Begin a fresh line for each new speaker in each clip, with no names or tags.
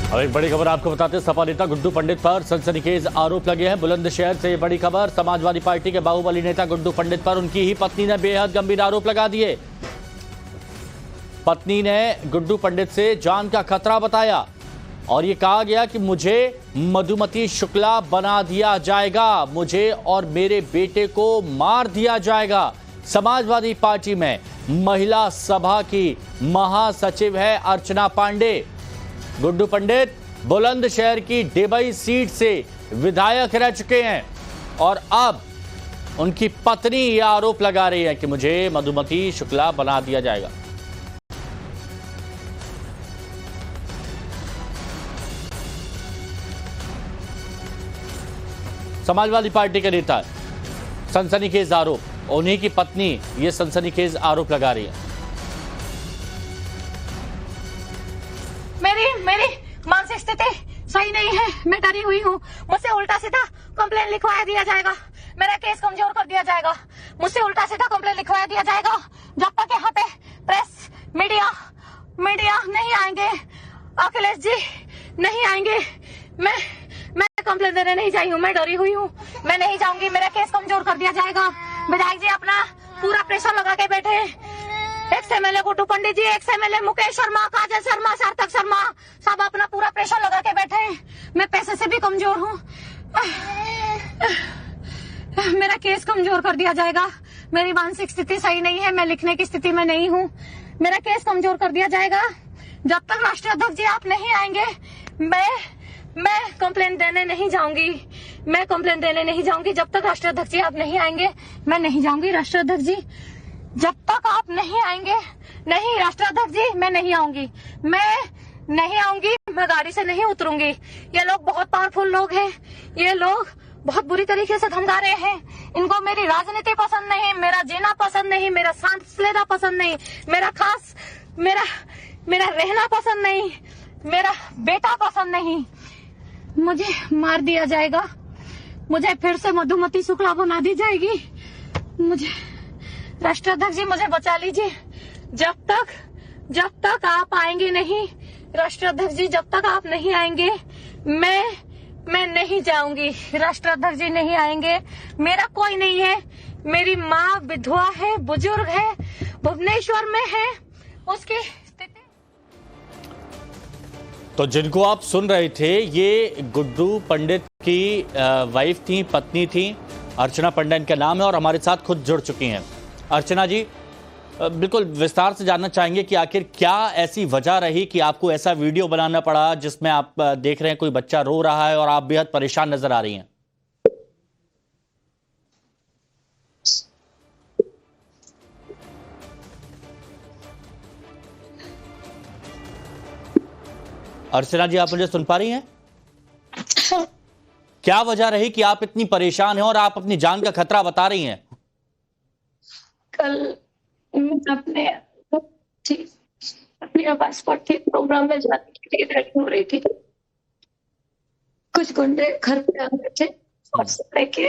अब एक बड़ी खबर आपको बताते हैं। सपा नेता गुड्डू पंडित पर सनसनीखेज आरोप लगे हैं। बुलंदशहर से ये बड़ी खबर। समाजवादी पार्टी के बाहुबली नेता गुड्डू पंडित पर उनकी ही पत्नी ने बेहद गंभीर आरोप लगा दिए। पत्नी ने गुड्डू पंडित से जान का खतरा बताया और ये कहा गया कि मुझे मधुमती शुक्ला बना दिया जाएगा, मुझे और मेरे बेटे को मार दिया जाएगा। समाजवादी पार्टी में महिला सभा की महासचिव है अर्चना पांडे। गुड्डू पंडित बुलंदशहर की डेबई सीट से विधायक रह चुके हैं और अब उनकी पत्नी यह आरोप लगा रही है कि मुझे मधुमती शुक्ला बना दिया जाएगा। समाजवादी पार्टी के नेता सनसनीखेज आरोप, उन्हीं की पत्नी ये सनसनीखेज आरोप लगा रही है।
मेरी मानसिक स्थिति सही नहीं है, मैं डरी हुई हूँ। मुझसे उल्टा सीधा कंप्लेन लिखवाया दिया जाएगा, मेरा केस कमजोर कर दिया जाएगा, मुझसे उल्टा सीधा कंप्लेन लिखवाया दिया जाएगा। जब तक यहाँ पे प्रेस मीडिया नहीं आएंगे, अखिलेश जी नहीं आएंगे, मैं कंप्लेन देने नहीं जाई हूँ। मैं डरी हुई हूँ, मैं नहीं जाऊंगी, मेरा केस कमजोर कर दिया जाएगा। विधायक जी अपना पूरा प्रेशर लगा के बैठे, एक्स एमएलए गुड्डू पंडित जी, एक्स एमएलए मुकेश शर्मा, काजल शर्मा, सार्थक शर्मा, सब अपना पूरा प्रेशर लगा के बैठे हैं। मैं पैसे से भी कमजोर हूँ, मेरा केस कमजोर कर दिया जाएगा। मेरी मानसिक स्थिति सही नहीं है, मैं लिखने की स्थिति में नहीं हूँ, मेरा केस कमजोर कर दिया जाएगा। जब तक राष्ट्रीय अध्यक्ष जी आप नहीं आएंगे, मैं कंप्लेन देने नहीं जाऊंगी, मैं कंप्लेन देने नहीं जाऊंगी। जब तक राष्ट्रीय अध्यक्ष जी आप नहीं आएंगे, मैं नहीं जाऊंगी। राष्ट्रीय अध्यक्ष जी जब तक आप नहीं आएंगे, नहीं राष्ट्रीय अध्यक्ष जी, मैं नहीं आऊंगी, मैं नहीं आऊंगी, मैं गाड़ी से नहीं उतरूंगी। ये लोग बहुत पावरफुल लोग हैं, ये लोग बहुत बुरी तरीके से धमका रहे हैं। इनको मेरी राजनीति पसंद नहीं, मेरा जीना पसंद नहीं, मेरा सांस लेना पसंद नहीं, मेरा रहना पसंद नहीं, मेरा बेटा पसंद नहीं। मुझे मार दिया जाएगा, मुझे फिर से मधुमती शुक्ला बना दी जाएगी। मुझे राष्ट्रीय अध्यक्ष जी मुझे बचा लीजिए। जब तक आप आएंगे नहीं, राष्ट्रीय अध्यक्ष जी जब तक आप नहीं आएंगे, मैं नहीं जाऊंगी। राष्ट्रीय अध्यक्ष जी नहीं आएंगे, मेरा कोई नहीं है, मेरी माँ विधवा है, बुजुर्ग है, भुवनेश्वर में है, उसकी स्थिति।
तो जिनको आप सुन रहे थे, ये गुड्डू पंडित की वाइफ थी, पत्नी थी, अर्चना पंडा इनका नाम है और हमारे साथ खुद जुड़ चुकी हैं। अर्चना जी, बिल्कुल विस्तार से जानना चाहेंगे कि आखिर क्या ऐसी वजह रही कि आपको ऐसा वीडियो बनाना पड़ा जिसमें आप देख रहे हैं कोई बच्चा रो रहा है और आप बेहद परेशान नजर आ रही हैं। अर्चना जी, आप मुझे सुन पा रही हैं? क्या वजह रही कि आप इतनी परेशान हैं और आप अपनी जान का खतरा बता रही हैं?
कल अपने पासपोर्ट के प्रोग्राम में जाने के लिए रेडी हो रही थी। कुछ गुंडे घर पे आ गए थे और लेके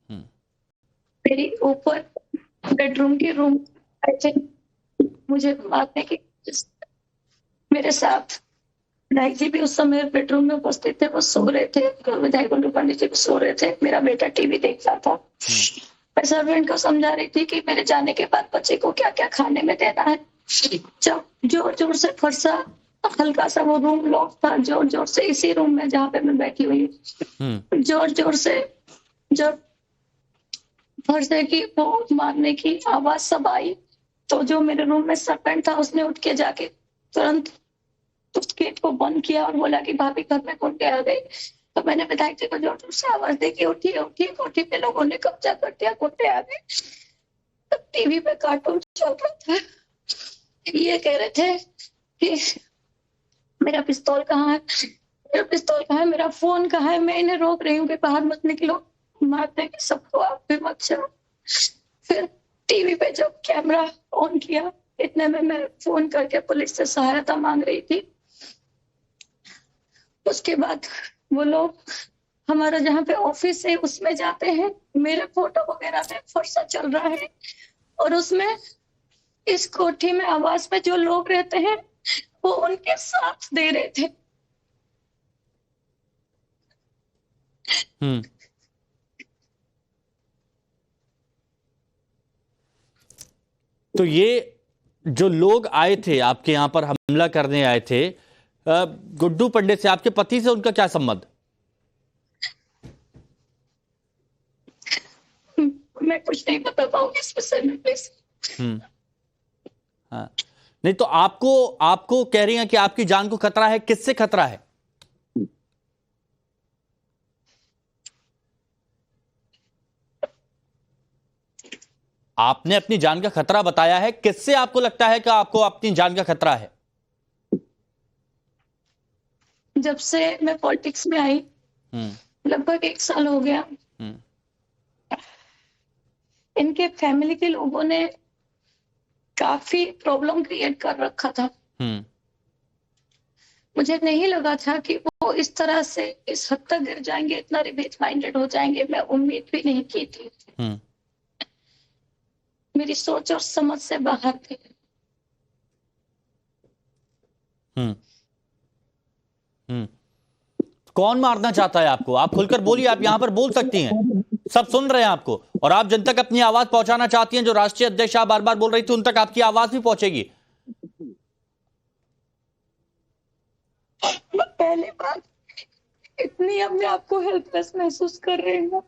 मेरी ऊपर बेडरूम के रूम आए थे मुझे मारने की। मेरे साथ विधायक जी भी उस समय बेडरूम में उपस्थित थे, वो सो रहे थे, विधायक गुड्डू पंडित जी भी सो रहे थे, मेरा बेटा टीवी देख रहा था। मैं सर्वेंट को समझा रही थी कि मेरे जाने के बाद बच्चे को क्या क्या खाने में देना है। जब जोर जोर से फरसा, हल्का सा वो रूम लॉक था, जोर जोर से इसी रूम में जहाँ पे मैं बैठी हुई हूँ, जोर जोर से जब फरसे की वो मारने की आवाज सब आई, तो जो मेरे रूम में सर्वेंट था उसने उठ के जाके तुरंत उस गेट को बंद किया और बोला कि भाभी घर में गुंडे आ गए। तो मैंने विधायक जी को जोर जोर से आवाज दी कि उठिए उठिए, कोठी पे लोगों ने कब्जा कर दिया, गुंडे आ गए। तब टीवी पे कार्टून चल रहा था, ये कह रहे थे कि मेरा पिस्तौल कहाँ है, मेरा पिस्तौल कहाँ है, मेरा फोन कहाँ है। मैं इन्हें रोक रही हूँ कि बाहर मत निकलो, मार देंगे सबको, आप भी मत जाओ। फिर टीवी पे जब कैमरा ऑन किया, इतने में मैं फोन करके पुलिस से सहायता मांग रही थी। उसके बाद वो लोग हमारा जहाँ पे ऑफिस है उसमें जाते हैं, मेरे फोटो वगैरह में फरसा चल रहा है और उसमें इस कोठी में आवास में जो लोग रहते हैं वो उनके साथ दे रहे थे।
हम्म। तो ये जो लोग आए थे आपके यहां पर हमला करने आए थे, गुड्डू पंडित से, आपके पति से उनका क्या संबंध?
मैं कुछ नहीं बता पाऊंगी इस विषय में, प्लीज।
हम्म। हाँ। नहीं तो आपको आपको कह रही हैं कि आपकी जान को खतरा है, किससे खतरा है? आपने अपनी जान का खतरा बताया है, किससे आपको लगता है कि आपको अपनी जान का खतरा है?
जब से मैं पॉलिटिक्स में आई, लगभग 1 साल हो गया, इनके फैमिली के लोगों ने काफी प्रॉब्लम क्रिएट कर रखा था। मुझे नहीं लगा था कि वो इस तरह से इस हद तक गिर जाएंगे, इतना रिवेंज माइंडेड हो जाएंगे। मैं उम्मीद भी नहीं की थी। मेरी सोच और समझ से बाहर थे।
कौन मारना चाहता है आपको? आप खुलकर बोलिए, आप यहां पर बोल सकती हैं, सब सुन रहे हैं आपको, और आप जन तक अपनी आवाज पहुंचाना चाहती हैं। जो राष्ट्रीय अध्यक्ष आप बार बार बोल रही थी, उन तक आपकी आवाज भी पहुंचेगी।
पहली बार इतनी अपने आप को हेल्पलेस महसूस कर रही हूँ।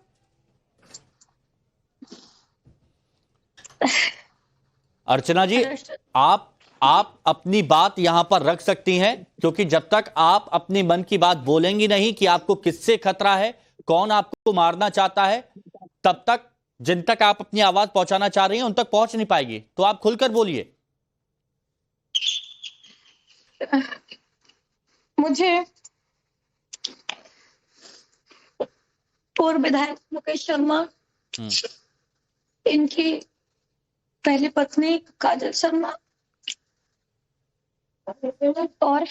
अर्चना जी, आप अपनी बात यहां पर रख सकती हैं, क्योंकि जब तक आप अपनी मन की बात बोलेंगी नहीं कि आपको किससे खतरा है, कौन आपको मारना चाहता है, तब तक जिन तक आप अपनी आवाज पहुंचाना चाह रही हैं उन तक पहुंच नहीं पाएगी। तो आप खुलकर बोलिए।
मुझे पूर्व विधायक मुकेश शर्मा, इनकी पहली पत्नी काजल शर्मा और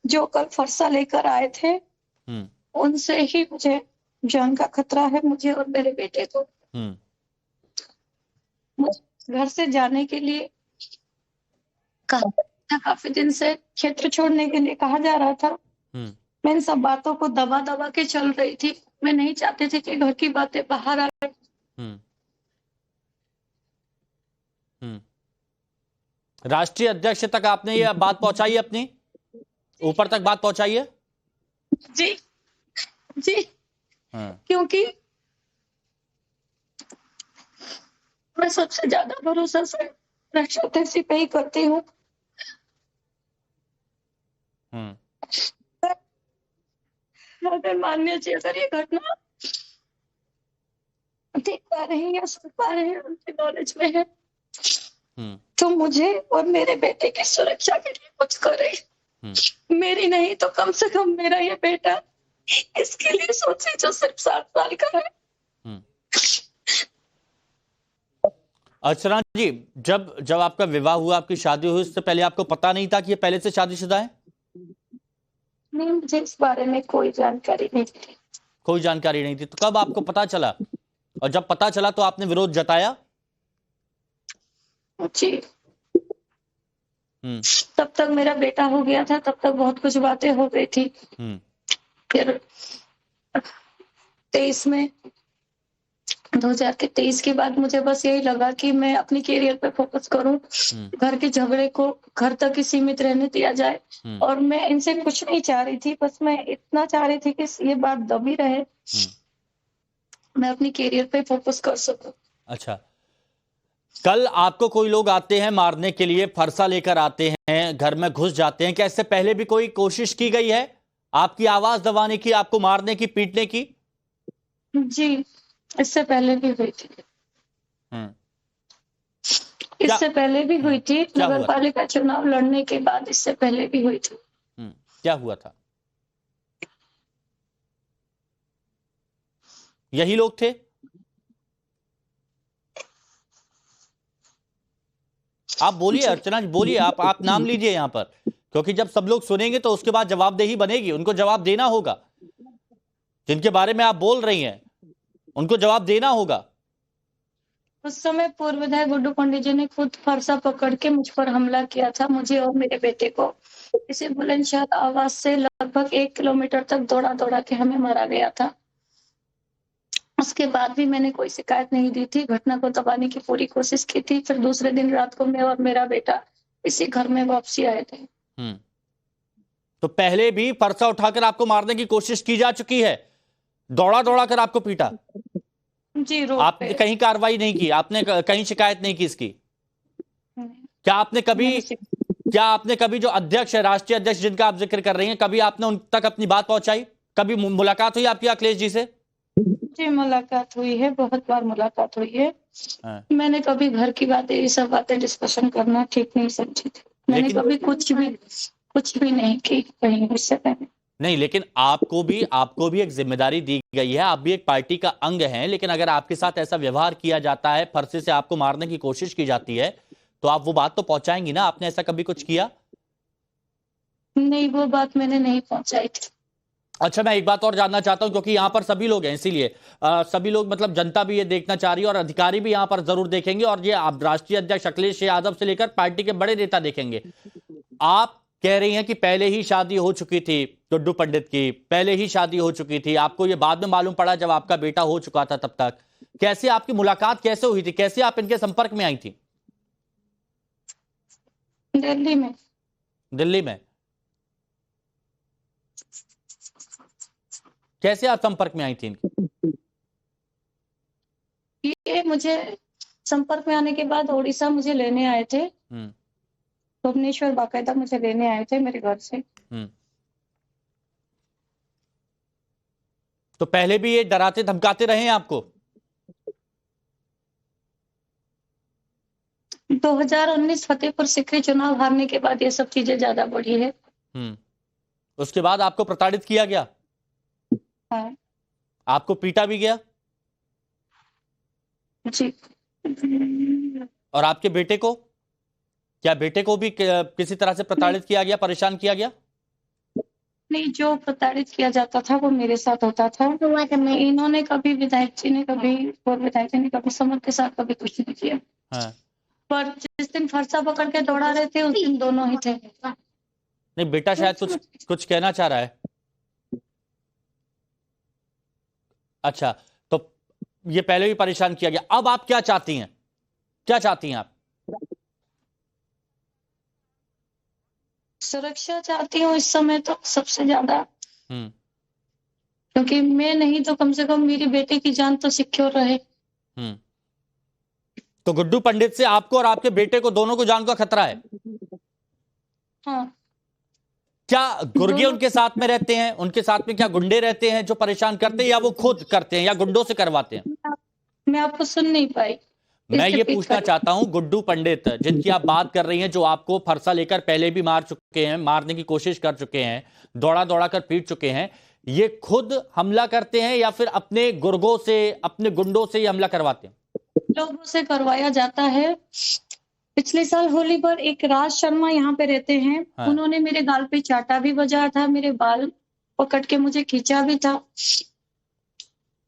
जो कल फरसा लेकर आए थे, उनसे ही मुझे जान का खतरा है, मुझे और मेरे बेटे को। मुझे घर से जाने के लिए कहा, काफी दिन से क्षेत्र छोड़ने के लिए कहा जा रहा था। मैं इन सब बातों को दबा दबा के चल रही थी। मैं नहीं चाहती थी कि घर की बातें बाहर आए।
राष्ट्रीय अध्यक्ष तक आपने ये बात पहुंचाई, अपनी ऊपर तक बात पहुंचाई है?
जी जी। क्योंकि मैं सबसे ज्यादा भरोसा से राष्ट्रीय अध्यक्ष पे ही करती हूँ। अगर मान्य जी, अगर ये घटना देख पा रहे हैं या सुन पा रहे हैं, उनके नॉलेज में है, तो मुझे और मेरे बेटे की सुरक्षा के लिए कुछ करे। मेरी नहीं तो कम से कम मेरा ये बेटा, इसके लिए सोचे, जो सिर्फ 7 साल का है।
अर्चना जी, जब आपका विवाह हुआ, आपकी शादी हुई, उससे पहले आपको पता नहीं था कि ये पहले से शादीशुदा है?
नहीं, मुझे इस बारे में कोई जानकारी नहीं थी।
कोई जानकारी नहीं थी? तो कब आपको पता चला, और जब पता चला तो आपने विरोध जताया?
जी। तब तक मेरा बेटा हो गया था, तब तक बहुत कुछ बातें हो गई थी। फिर 2023 के बाद मुझे बस यही लगा कि मैं अपनी कैरियर पे फोकस करूं, घर के झगड़े को घर तक ही सीमित रहने दिया जाए। और मैं इनसे कुछ नहीं चाह रही थी, बस मैं इतना चाह रही थी कि ये बात दबी रहे, मैं अपनी कैरियर पे फोकस कर सकूं।
अच्छा, कल आपको कोई लोग आते हैं मारने के लिए, फरसा लेकर आते हैं, घर में घुस जाते हैं, क्या इससे पहले भी कोई कोशिश की गई है आपकी आवाज दबाने की, आपको मारने की, पीटने की?
जी, इससे पहले भी हुई थी। इससे पहले भी हुई थी, नगर पालिका चुनाव लड़ने के बाद इससे पहले भी हुई थी।
क्या हुआ था? यही लोग थे? आप बोलिए अर्चना जी, बोलिए, आप नाम लीजिए यहां पर, क्योंकि जब सब लोग सुनेंगे तो उसके बाद जवाबदेही बनेगी, उनको जवाब देना होगा। जिनके बारे में आप बोल रही हैं उनको जवाब देना होगा।
उस समय पूर्व विधायक गुड्डू पंडित जी ने खुद फरसा पकड़ के मुझ पर हमला किया था, मुझे और मेरे बेटे को। इसी बुलंदशहर आवास से लगभग 1 किलोमीटर तक दौड़ा-दौड़ा के हमें मारा गया था। उसके बाद भी मैंने कोई शिकायत नहीं दी थी, घटना को दबाने की पूरी कोशिश की थी। फिर दूसरे दिन रात को मैं और मेरा बेटा इसी घर में वापसी आए थे।
तो पहले भी फरसा उठाकर आपको मारने की कोशिश की जा चुकी है, दौड़ा दौड़ा कर आपको पीटा।
जी, रोड
आपने
पे।
कहीं कार्रवाई नहीं की, आपने कहीं शिकायत नहीं की इसकी? क्या आपने कभी जो अध्यक्ष है, राष्ट्रीय अध्यक्ष जिनका आप जिक्र कर रही हैं, कभी आपने उन तक अपनी बात पहुंचाई? कभी मुलाकात हुई आपकी अखिलेश जी से?
जी, मुलाकात हुई है, बहुत बार मुलाकात हुई है।
हाँ।
मैंने कभी घर की बातें, ये सब बातें डिस्कशन करना ठीक नहीं समझी थी। मैंने
लेकिन
कभी कुछ भी नहीं की कहीं इससे पहले।
नहीं, लेकिन आपको भी एक जिम्मेदारी दी गई है, आप भी एक पार्टी का अंग हैं, लेकिन अगर आपके साथ ऐसा व्यवहार किया जाता है, फरसे से आपको मारने की कोशिश की जाती है, तो आप वो बात तो पहुंचाएंगी ना? आपने ऐसा कभी कुछ किया?
नहीं, वो बात मैंने नहीं पहुंचाई थी।
अच्छा, मैं एक बात और जानना चाहता हूं, क्योंकि यहां पर सभी लोग हैं, इसीलिए सभी लोग, मतलब जनता भी ये देखना चाह रही है और अधिकारी भी यहां पर जरूर देखेंगे, और ये आप राष्ट्रीय अध्यक्ष अखिलेश यादव से लेकर पार्टी के बड़े नेता देखेंगे। आप कह रही हैं कि पहले ही शादी हो चुकी थी गुड्डू पंडित की, पहले ही शादी हो चुकी थी, आपको ये बाद में मालूम पड़ा जब आपका बेटा हो चुका था। तब तक कैसे आपकी मुलाकात कैसे हुई थी, कैसे आप इनके संपर्क में आई थी?
दिल्ली में।
दिल्ली में कैसे आप संपर्क में आई थी इनके?
ये मुझे संपर्क में आने के बाद उड़ीसा मुझे लेने आए थे, भुवनेश्वर बाकायदा मुझे लेने आए थे मेरे घर से।
तो पहले भी ये डराते धमकाते रहे हैं आपको?
2019 फतेहपुर सीकरी चुनाव हारने के बाद ये सब चीजें ज्यादा बढ़ी है।
उसके बाद आपको प्रताड़ित किया गया?
हाँ।
आपको पीटा भी गया?
जी।
और आपके बेटे को, क्या बेटे को भी किसी तरह से प्रताड़ित किया गया, परेशान किया गया?
नहीं, जो प्रताड़ित किया जाता था वो मेरे साथ होता था। इन्होंने कभी विधायक जी ने कभी पूर्व विधायक जी ने कभी समर के साथ कभी कुछ नहीं किया।
हाँ।
पर जिस दिन फरसा पकड़ के दौड़ा रहे थे उस दिन दोनों ही थे।
नहीं, बेटा शायद कुछ कहना चाह रहा है। अच्छा, तो ये पहले भी परेशान किया गया, अब आप क्या चाहती हैं? क्या चाहती हैं आप?
सुरक्षा चाहती हूँ इस समय तो सबसे ज्यादा, क्योंकि मैं नहीं तो कम से कम मेरी बेटे की जान तो सिक्योर रहे।
तो गुड्डू पंडित से आपको और आपके बेटे को, दोनों को जान का खतरा है?
हाँ।
क्या गुर्गे उनके साथ में रहते हैं? उनके साथ में क्या गुंडे रहते हैं जो परेशान करते हैं, या वो खुद करते हैं, या गुंडों से करवाते हैं?
मैं आपको सुन नहीं पाई।
मैं ये पूछना चाहता हूं, गुड्डू पंडित जिनकी आप बात कर रही हैं, जो आपको फरसा लेकर पहले भी मार चुके हैं, मारने की कोशिश कर चुके हैं, दौड़ा दौड़ा कर पीट चुके हैं, ये खुद हमला करते हैं या फिर अपने गुर्गों से, अपने गुंडों से ये हमला करवाते हैं?
लोगों से करवाया जाता है। पिछले साल होली पर एक राज शर्मा यहाँ पे रहते हैं। हाँ। उन्होंने मेरे गाल पे चाटा भी बजाया था, मेरे बाल पकड़ के मुझे खींचा भी था।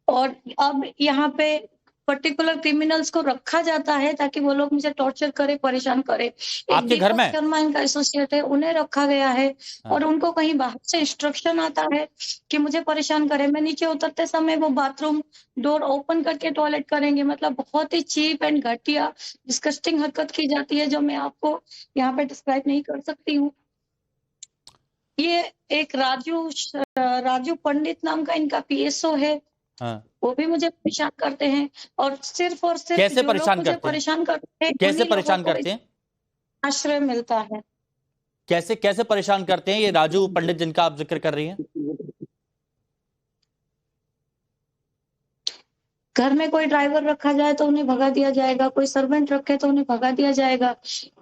और अब यहाँ पे पर्टिकुलर क्रिमिनल्स को रखा जाता है ताकि वो लोग मुझे टॉर्चर करे, परेशान करे।
आपके घर में
शर्मा इनका एसोसिएट है, उन्हें रखा गया है। हाँ। और उनको कहीं बाहर से इंस्ट्रक्शन आता है कि मुझे परेशान करे। मैं नीचे उतरते समय वो बाथरूम डोर ओपन करके टॉयलेट करेंगे। मतलब बहुत ही चीप एंड घटिया डिस्गस्टिंग हरकत की जाती है, जो मैं आपको यहाँ पे डिस्क्राइब नहीं कर सकती हूँ। ये एक राजू पंडित नाम का इनका PSO है। हाँ। वो भी मुझे परेशान करते हैं, और सिर्फ
कैसे परेशान करते हैं? कैसे परेशान करते हैं?
आश्रय मिलता है।
कैसे परेशान करते हैं ये राजू पंडित जिनका आप जिक्र कर रही हैं?
घर में कोई ड्राइवर रखा जाए तो उन्हें भगा दिया जाएगा, कोई सर्वेंट रखे तो उन्हें भगा दिया जाएगा।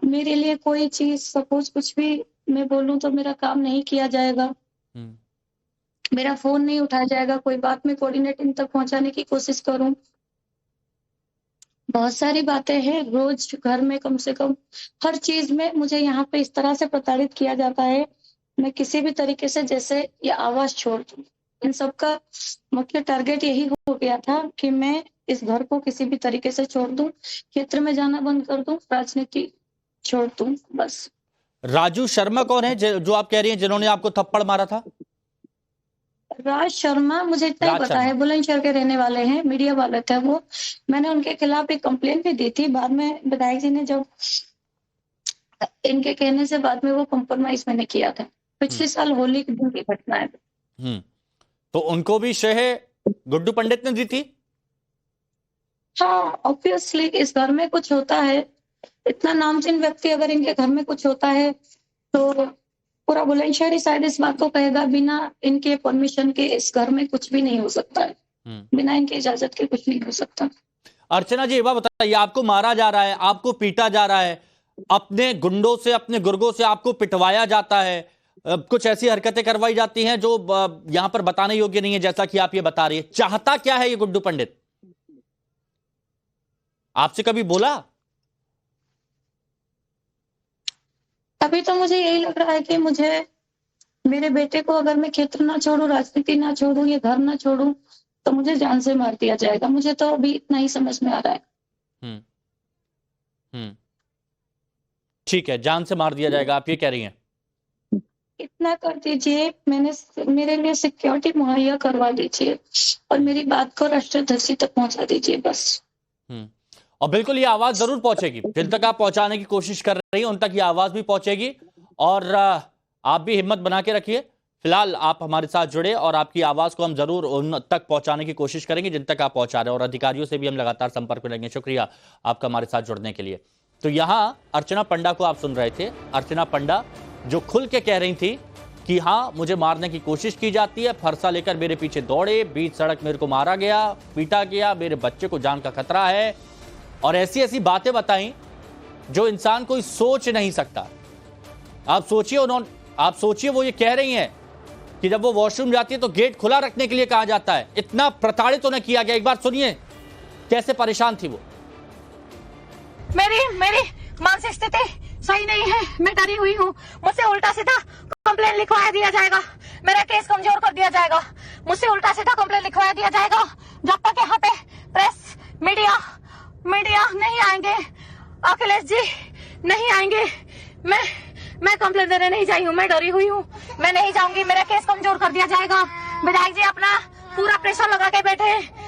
मेरे लिए कोई चीज, सपोज कुछ भी मैं बोलूं तो मेरा काम नहीं किया जाएगा, मेरा फोन नहीं उठाया जाएगा। कोई बात में कोऑर्डिनेट इन तक पहुंचाने की कोशिश करूं, बहुत सारी बातें हैं। रोज घर में कम से कम हर चीज में मुझे यहाँ पे इस तरह से प्रताड़ित किया जाता है। मैं किसी भी तरीके से जैसे ये आवाज छोड़ दूं। इन सबका मुख्य टारगेट यही हो गया था कि मैं इस घर को किसी भी तरीके से छोड़ दूं, क्षेत्र में जाना बंद कर दूं, राजनीति छोड़ दूं, बस।
राजू शर्मा कौन है जो आप कह रही हैं जिन्होंने आपको थप्पड़ मारा था?
राज शर्मा, मुझे इतना ही
राज
पता
शर्मा।
है, बुलंदशहर के रहने वाले हैं, मीडिया वाले थे वो। मैंने उनके खिलाफ एक कंप्लेंट भी दी थी, बाद में विधायक जी ने जब इनके कहने से बाद में वो कंप्रोमाइज मैंने किया था। पिछले साल होली के दिन की घटना है।
तो उनको भी श्रेय गुड्डू पंडित ने दी थी?
हाँ, ऑब्वियसली इस घर में कुछ होता है, इतना नामचीन व्यक्ति अगर इनके घर में कुछ होता है तो पूरा बुलंदशहर ही शायद इस बात को कहेगा, बिना इनके परमिशन के इस घर में कुछ भी नहीं हो सकता है, बिना इनकी इजाजत के कुछ नहीं हो सकता।
अर्चना जी, ये बात बताइए, आपको मारा जा रहा है, आपको पीटा जा रहा है, अपने गुंडों से, अपने गुर्गों से आपको पिटवाया जाता है, कुछ ऐसी हरकतें करवाई जाती हैं जो यहां पर बताने योग्य नहीं है, जैसा कि आप ये बता रही है। चाहता क्या है ये गुड्डू पंडित? आपसे कभी बोला?
अभी तो मुझे यही लग रहा है कि मुझे, मेरे बेटे को अगर मैं क्षेत्र ना छोड़ूं, राजनीति ना छोड़ूं, ये घर ना छोड़ूं, तो मुझे जान से मार दिया जाएगा। मुझे तो अभी इतना ही समझ में आ रहा है।
ठीक है, जान से मार दिया जाएगा, आप ये कह रही हैं?
इतना कर दीजिए, मेरे लिए सिक्योरिटी मुहैया करवा दीजिए और मेरी बात को राष्ट्राध्यक्ष तक पहुंचा दीजिए, बस।
और बिल्कुल ये आवाज जरूर पहुंचेगी, जिन तक आप पहुंचाने की कोशिश कर रही हैं उन तक ये आवाज भी पहुंचेगी। और आप भी हिम्मत बना के रखिए। फिलहाल आप हमारे साथ जुड़े और आपकी आवाज को हम जरूर उन तक पहुंचाने की कोशिश करेंगे जिन तक आप पहुंचा रहे हैं, और अधिकारियों से भी हम लगातार संपर्क में रहेंगे। शुक्रिया आपका हमारे साथ जुड़ने के लिए। तो यहां अर्चना पंडा को आप सुन रहे थे। अर्चना पंडा जो खुल के कह रही थी कि हाँ, मुझे मारने की कोशिश की जाती है, फरसा लेकर मेरे पीछे दौड़े, बीच सड़क मेरे को मारा गया, पीटा गया, मेरे बच्चे को जान का खतरा है, और ऐसी ऐसी बातें बताई जो इंसान कोई सोच नहीं सकता। आप सोचिए वो ये कह रही हैं कि जब वो वॉशरूम जाती है तो गेट खुला रखने के लिए कहा जाता है। इतना प्रताड़ित उन्हें किया गया। एक बार सुनिए कैसे परेशान थी वो।
मेरी मानसिक स्थिति सही नहीं है, मैं डरी हुई हूँ। मुझसे उल्टा सीधा कंप्लेन लिखवाया दिया जाएगा, मेरा केस कमजोर कर दिया जाएगा, मुझसे उल्टा सीधा कंप्लेन लिखवाया दिया जाएगा। जब तक यहाँ पे प्रेस मीडिया नहीं आएंगे, अखिलेश जी नहीं आएंगे, मैं कंप्लेन देने नहीं जाई हूँ। मैं डरी हुई हूँ, मैं नहीं जाऊंगी, मेरा केस कमजोर कर दिया जाएगा। विधायक जी अपना पूरा प्रेशर लगा के बैठे हैं